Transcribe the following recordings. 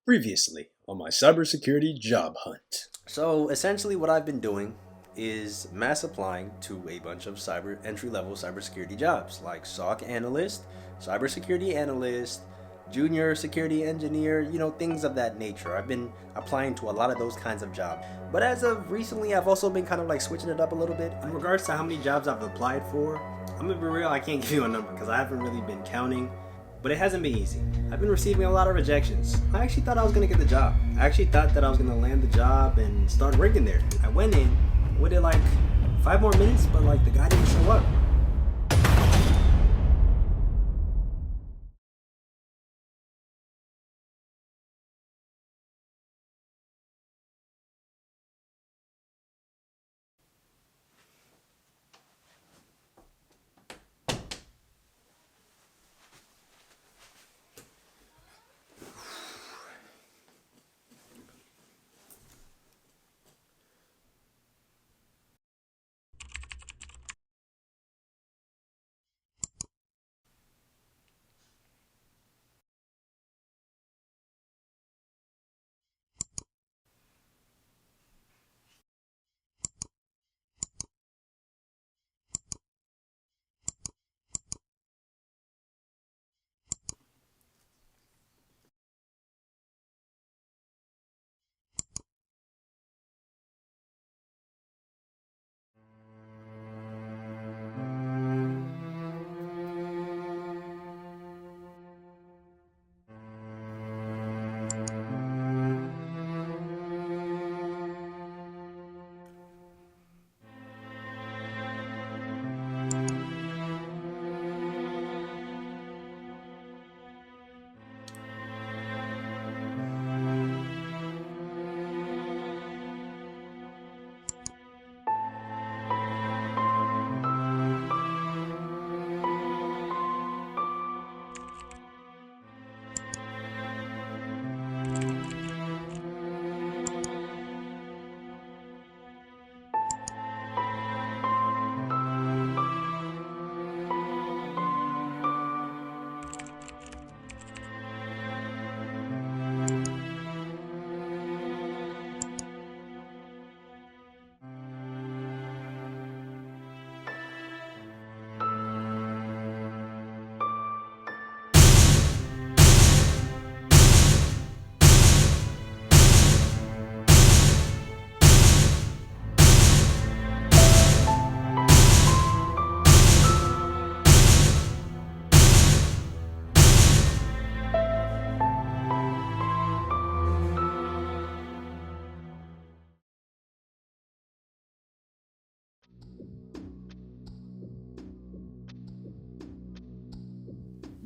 Previously on my cybersecurity job hunt. So essentially, what I've been doing is mass applying to a bunch of cyber entry-level cybersecurity jobs like SOC analyst, cybersecurity analyst, junior security engineer, things of that nature. I've been applying to a lot of those kinds of jobs. But as of recently, I've also been kind of like switching it up a little bit. In regards to how many jobs I've applied for, I'm gonna be real, I can't give you a number because I haven't really been counting, but it hasn't been easy. I've been receiving a lot of rejections. I actually thought I was gonna get the job. I actually thought that I was gonna land the job and start working there. I went in, waited like 5 more minutes, but like the guy didn't show up.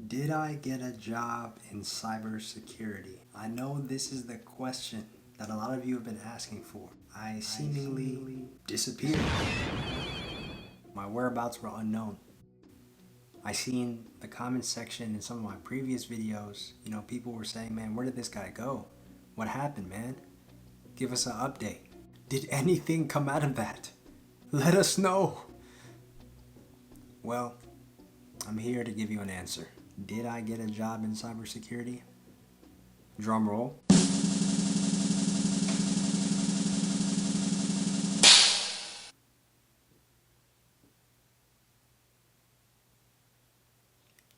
Did I get a job in cybersecurity? I know this is the question that a lot of you have been asking for. I seemingly disappeared. My whereabouts were unknown. I seen the comment section in some of my previous videos, people were saying, man, where did this guy go? What happened, man? Give us an update. Did anything come out of that? Let us know. Well, I'm here to give you an answer. Did I get a job in cybersecurity? Drum roll.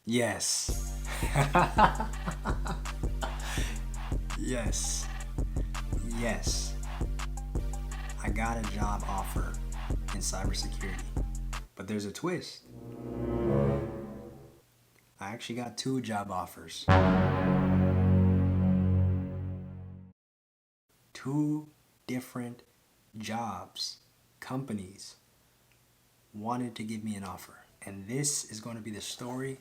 Yes. Yes. Yes. I got a job offer in cybersecurity. But there's a twist. I actually got 2 job offers. 2 different jobs, companies wanted to give me an offer. And this is going to be the story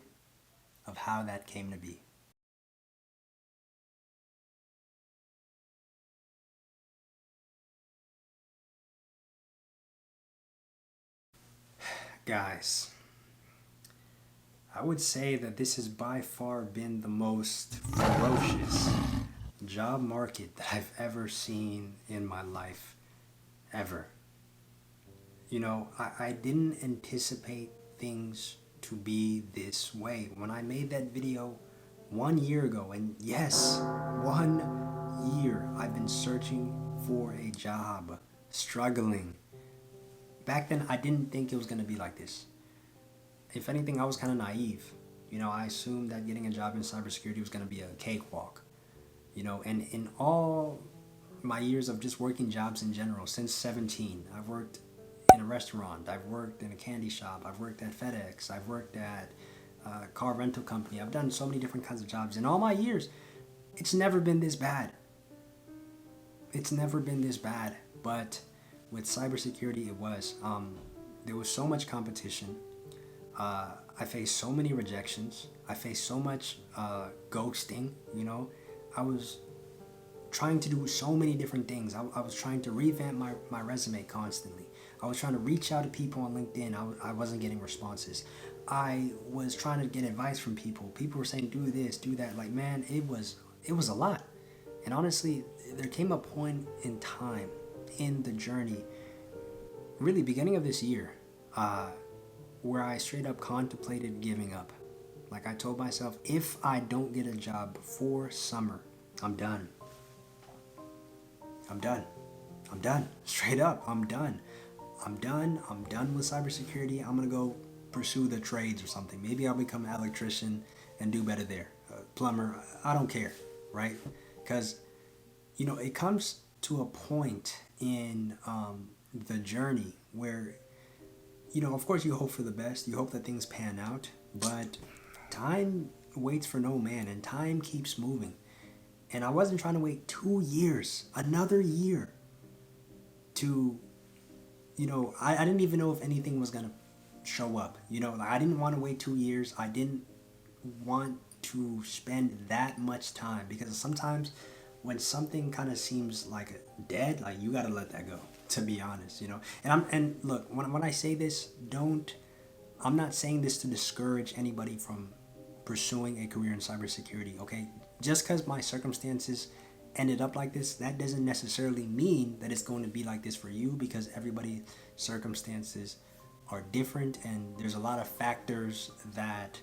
of how that came to be. Guys, I would say that this has by far been the most ferocious job market that I've ever seen in my life, ever. I didn't anticipate things to be this way. When I made that video 1 year ago, and yes, 1 searching for a job, struggling. Back then, I didn't think it was going to be like this. If anything, I was kind of naive. I assumed that getting a job in cybersecurity was going to be a cakewalk. And in all my years of just working jobs in general, since 17, I've worked in a restaurant, I've worked in a candy shop, I've worked at FedEx, I've worked at a car rental company. I've done so many different kinds of jobs. In all my years, it's never been this bad. It's never been this bad. But with cybersecurity, it was. There was so much competition. I faced so many rejections. I faced so much ghosting. I was trying to do so many different things. I was trying to revamp my resume constantly. I was trying to reach out to people on LinkedIn. I wasn't getting responses. I was trying to get advice from people. People were saying, do this, do that. Like, man, it was a lot. And honestly, there came a point in time in the journey, really beginning of this year, where I straight up contemplated giving up. Like, I told myself, if I don't get a job before summer, I'm done. I'm done. Straight up, I'm done. I'm done with cybersecurity. I'm going to go pursue the trades or something. Maybe I'll become an electrician and do better there. Plumber, I don't care, right? Because, it comes to a point in the journey where, of course you hope for the best. You hope that things pan out. But time waits for no man, and time keeps moving. And I wasn't trying to wait 2 years, another year, to, I didn't even know if anything was going to show up. I didn't want to wait 2 years. I didn't want to spend that much time, because sometimes when something kind of seems like dead, like, you got to let that go, to be honest, And look, when I say this, I'm not saying this to discourage anybody from pursuing a career in cybersecurity, okay? Just because my circumstances ended up like this, that doesn't necessarily mean that it's going to be like this for you, because everybody's circumstances are different, and there's a lot of factors that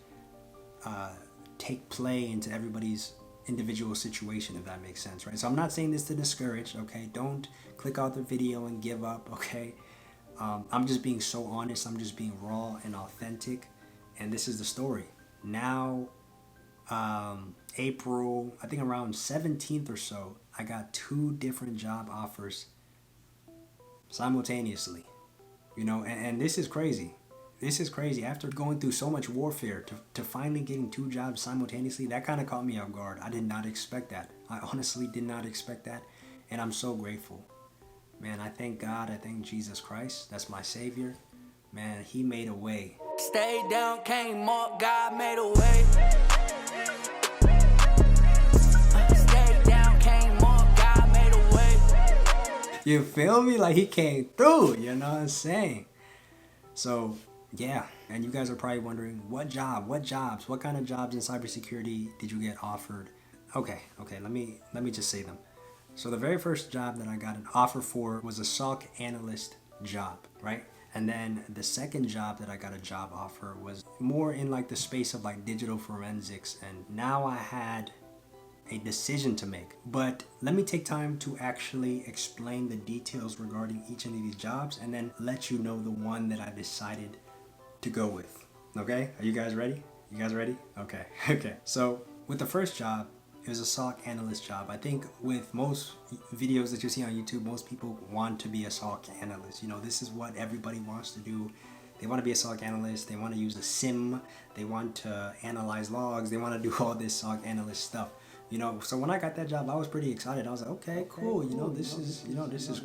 take play into everybody's individual situation, if that makes sense, right? So I'm not saying this to discourage, okay? Don't click out the video and give up, okay? I'm just being so honest. I'm just being raw and authentic, and this is the story. Now, April, I think around 17th or so, I got 2 different job offers simultaneously, and this is crazy. This is crazy. After going through so much warfare to finally getting 2 jobs simultaneously, that kind of caught me off guard. I did not expect that. I honestly did not expect that, and I'm so grateful. Man, I thank God. I thank Jesus Christ. That's my Savior. Man, He made a way. Stay down, came up, God made a way. Stay down, came up, God made a way. You feel me? Like, He came through, you know what I'm saying? So, yeah. And you guys are probably wondering, what jobs, what kind of jobs in cybersecurity did you get offered? Okay, let me just say them. So the very first job that I got an offer for was a SOC analyst job, right? And then the second job that I got a job offer was more in like the space of like digital forensics. And now I had a decision to make. But let me take time to actually explain the details regarding each of these jobs, and then let you know the one that I decided to go with. Okay? Are you guys ready? Okay. So with the first job, it was a SOC analyst job. I think with most videos that you see on YouTube, most people want to be a SOC analyst. This is what everybody wants to do. They want to be a SOC analyst. They want to use a SIM. They want to analyze logs. They want to do all this SOC analyst stuff. So when I got that job, I was pretty excited. I was like, okay, cool. This is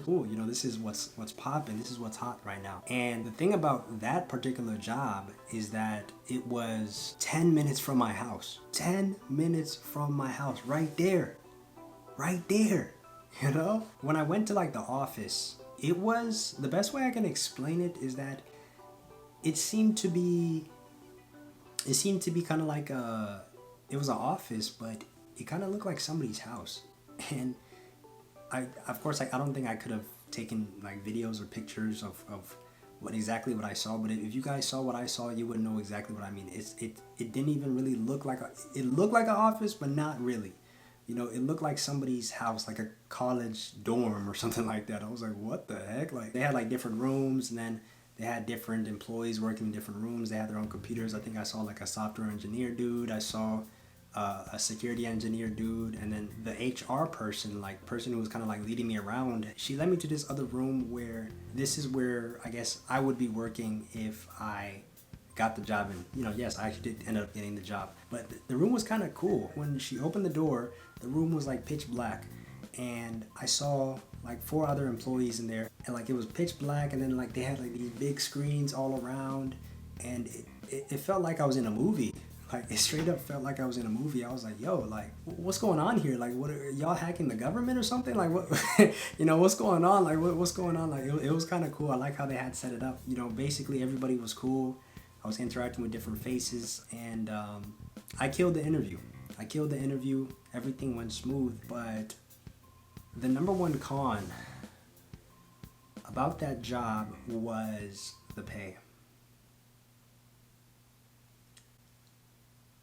cool. This is what's popping. This is what's hot right now. And the thing about that particular job is that it was 10 minutes from my house. 10 minutes from my house, right there. When I went to like the office, it was, the best way I can explain it is that it seemed to be kind of like it was an office, but it kind of looked like somebody's house. And I don't think I could have taken like videos or pictures of what I saw, but if you guys saw what I saw, you would know exactly what I mean. It didn't even really look like it looked like an office, but not really. You know, it looked like somebody's house, like a college dorm or something like that. I was like, what the heck? Like, they had like different rooms, and then they had different employees working in different rooms. They had their own computers. I think I saw like a software engineer dude. I saw a security engineer dude, and then the HR person, like person who was kind of like leading me around, she led me to this other room where this is where I guess I would be working if I got the job. And you know, yes, I actually did end up getting the job, but the room was kind of cool. When she opened the door, the room was like pitch black, and I saw like 4 other employees in there, and like it was pitch black, and then like they had like these big screens all around, and it felt like I was in a movie. Like, it straight up felt like I was in a movie. I was like, yo, like, what's going on here? Like, what are y'all hacking the government or something? Like, what, you know, what's going on? Like, what's going on? Like, it was kind of cool. I like how they had set it up. You know, basically everybody was cool. I was interacting with different faces, and I killed the interview. Everything went smooth, but the number one con about that job was the pay.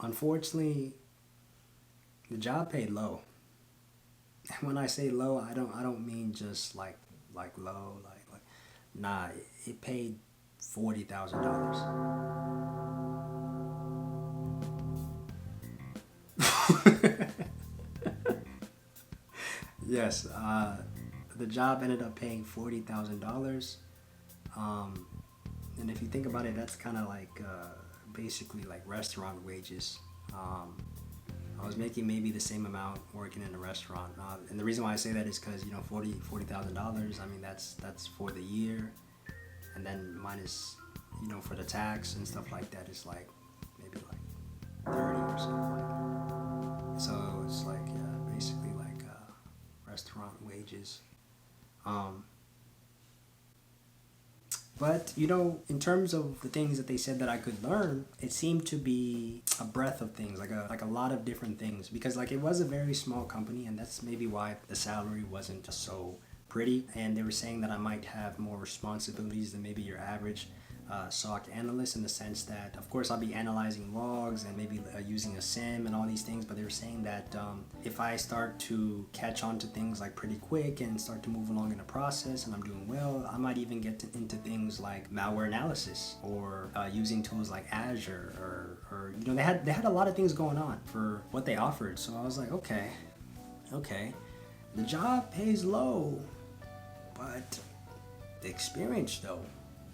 Unfortunately, the job paid low. And when I say low, I don't mean just like low, like nah, it paid $40,000. Yes, the job ended up paying $40,000. And if you think about it, that's kind of like basically like restaurant wages. I was making maybe the same amount working in a restaurant, and the reason why I say that is because, you know, $40,000. I mean, that's for the year, and then minus, you know, for the tax and stuff like that, it's like maybe like 30 or something like that. So it's like, yeah, basically like restaurant wages. But, you know, in terms of the things that they said that I could learn, it seemed to be a breadth of things, like a lot of different things. Because, like, it was a very small company, and that's maybe why the salary wasn't so pretty. And they were saying that I might have more responsibilities than maybe your average SOC analyst, in the sense that, of course, I'll be analyzing logs and maybe using a SIM and all these things. But they were saying that if I start to catch on to things like pretty quick and start to move along in the process and I'm doing well, I might even get into things like malware analysis, or using tools like Azure, or you know, they had a lot of things going on for what they offered. So I was like, okay, the job pays low, but the experience though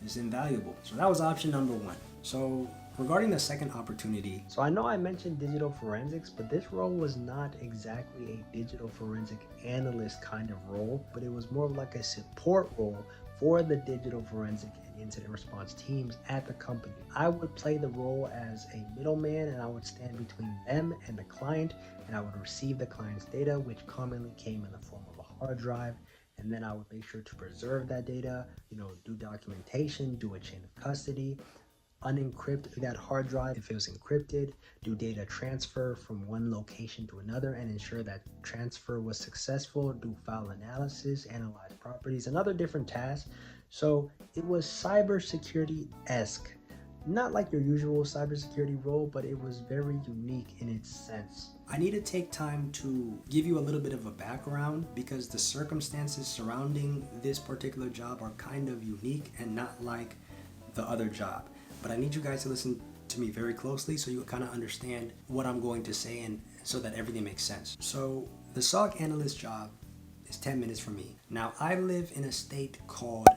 is invaluable. So that was option number 1. So regarding the second opportunity, so I know I mentioned digital forensics, but this role was not exactly a digital forensic analyst kind of role, but it was more of like a support role for the digital forensic and incident response teams at the company. I would play the role as a middleman, and I would stand between them and the client, and I would receive the client's data, which commonly came in the form of a hard drive. And then I would make sure to preserve that data, you know, do documentation, do a chain of custody, unencrypt that hard drive if it was encrypted, do data transfer from one location to another and ensure that transfer was successful, do file analysis, analyze properties, and other different tasks. So it was cybersecurity-esque. Not like your usual cybersecurity role, but it was very unique in its sense. I need to take time to give you a little bit of a background, because the circumstances surrounding this particular job are kind of unique and not like the other job. But I need you guys to listen to me very closely so you kind of understand what I'm going to say, and so that everything makes sense. So the SOC analyst job is 10 minutes from me. Now, I live in a state called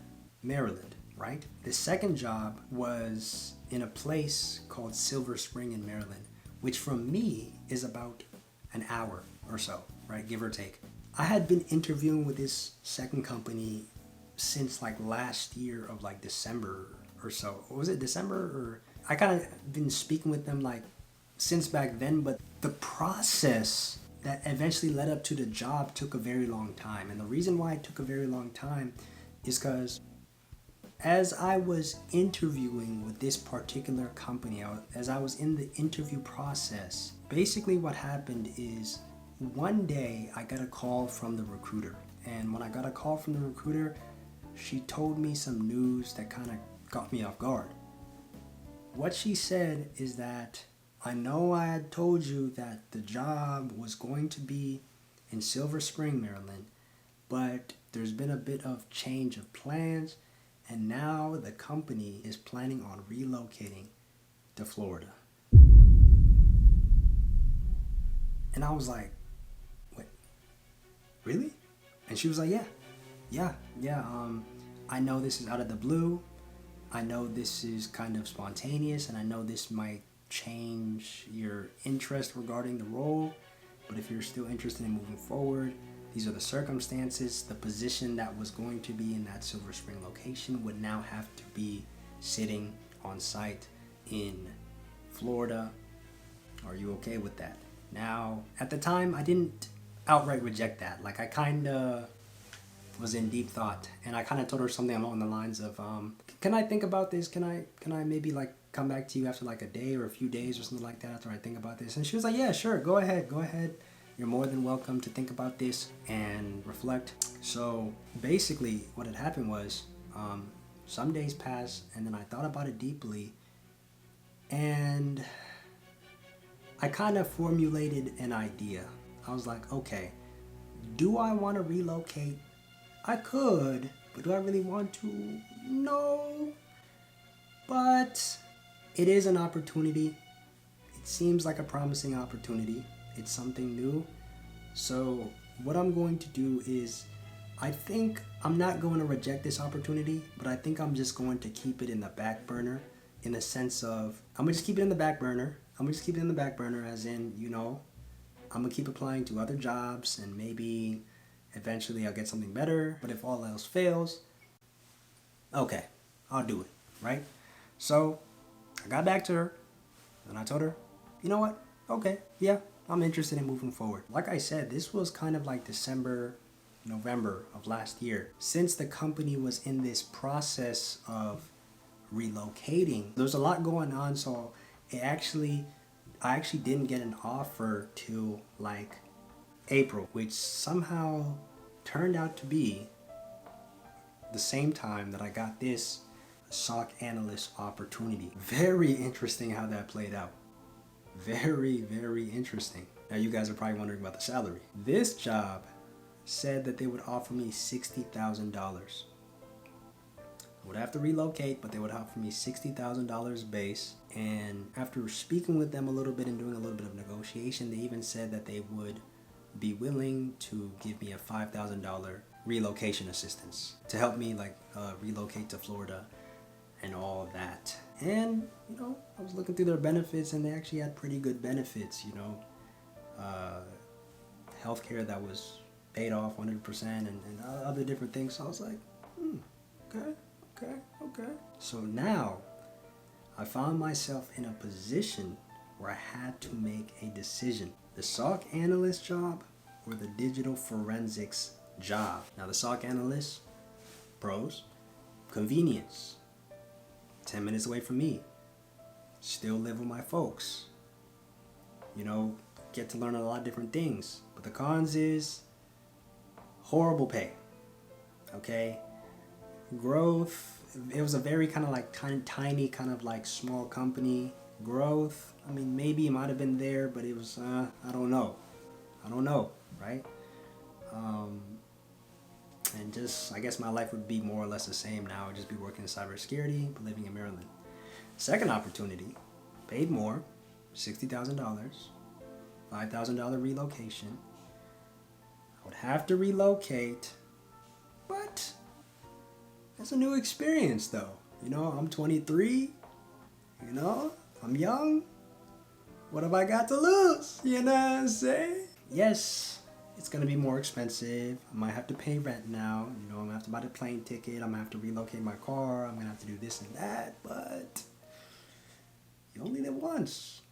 Maryland, right? The second job was in a place called Silver Spring in Maryland, which from me is about an hour or so, right? Give or take. I had been interviewing with this second company since like last year of like December or so. Was it December? Or I kind of been speaking with them like since back then, but the process that eventually led up to the job took a very long time. And the reason why it took a very long time is because as I was interviewing with this particular company, as I was in the interview process, basically what happened is one day I got a call from the recruiter. And when I got a call from the recruiter, she told me some news that kind of caught me off guard. What she said is that I know I had told you that the job was going to be in Silver Spring, Maryland, but there's been a bit of change of plans, and now the company is planning on relocating to Florida. And I was like, wait, really? And she was like, yeah. I know this is out of the blue. I know this is kind of spontaneous, and I know this might change your interest regarding the role, but if you're still interested in moving forward, these are the circumstances. The position that was going to be in that Silver Spring location would now have to be sitting on site in Florida. Are you okay with that? Now, at the time, I didn't outright reject that. Like, I kind of was in deep thought, and I kind of told her something along the lines of, can I think about this? Can I maybe like come back to you after like a day or a few days or something like that after I think about this? And she was like, yeah, sure, go ahead. You're more than welcome to think about this and reflect. So basically what had happened was, some days passed, and then I thought about it deeply, and I kind of formulated an idea. I was like, okay, do I want to relocate? I could, but do I really want to? No. But it is an opportunity. It seems like a promising opportunity. It's something new. So what I'm going to do is, I think I'm not going to reject this opportunity, but I think I'm just going to keep it in the back burner, in the sense of, I'm going to just keep it in the back burner. As in, I'm going to keep applying to other jobs, and maybe eventually I'll get something better. But if all else fails, okay, I'll do it, right? So I got back to her, and I told her, you know what? Okay, yeah, I'm interested in moving forward. Like I said, this was kind of like December, November of last year. Since the company was in this process of relocating, there's a lot going on, so I actually didn't get an offer till like April, which somehow turned out to be the same time that I got this SOC analyst opportunity. Very interesting how that played out. Very, very interesting. Now you guys are probably wondering about the salary. This job said that they would offer me $60,000. I would have to relocate, but they would offer me $60,000 base. And after speaking with them a little bit and doing a little bit of negotiation, they even said that they would be willing to give me a $5,000 relocation assistance to help me relocate to Florida and all of that. And I was looking through their benefits, and they actually had pretty good benefits. Healthcare that was paid off 100%, and other different things. So I was like, okay. So now I found myself in a position where I had to make a decision: the SOC analyst job or the digital forensics job. Now the SOC analyst, pros: convenience, 10 minutes away from me, still live with my folks, get to learn a lot of different things. But the cons is horrible pay, okay? Growth, it was a very kind of like tiny kind of like small company. Growth, I mean, maybe it might have been there, but it was, I don't know, right? And just, I guess my life would be more or less the same now. I'd just be working in cybersecurity, but living in Maryland. Second opportunity, paid more, $60,000, $5,000 relocation. I would have to relocate, but it's a new experience though. I'm 23, I'm young. What have I got to lose? You know what I'm saying? Yes, it's gonna be more expensive. I might have to pay rent now. I'm gonna have to buy the plane ticket. I'm gonna have to relocate my car. I'm gonna have to do this and that, but you only live once.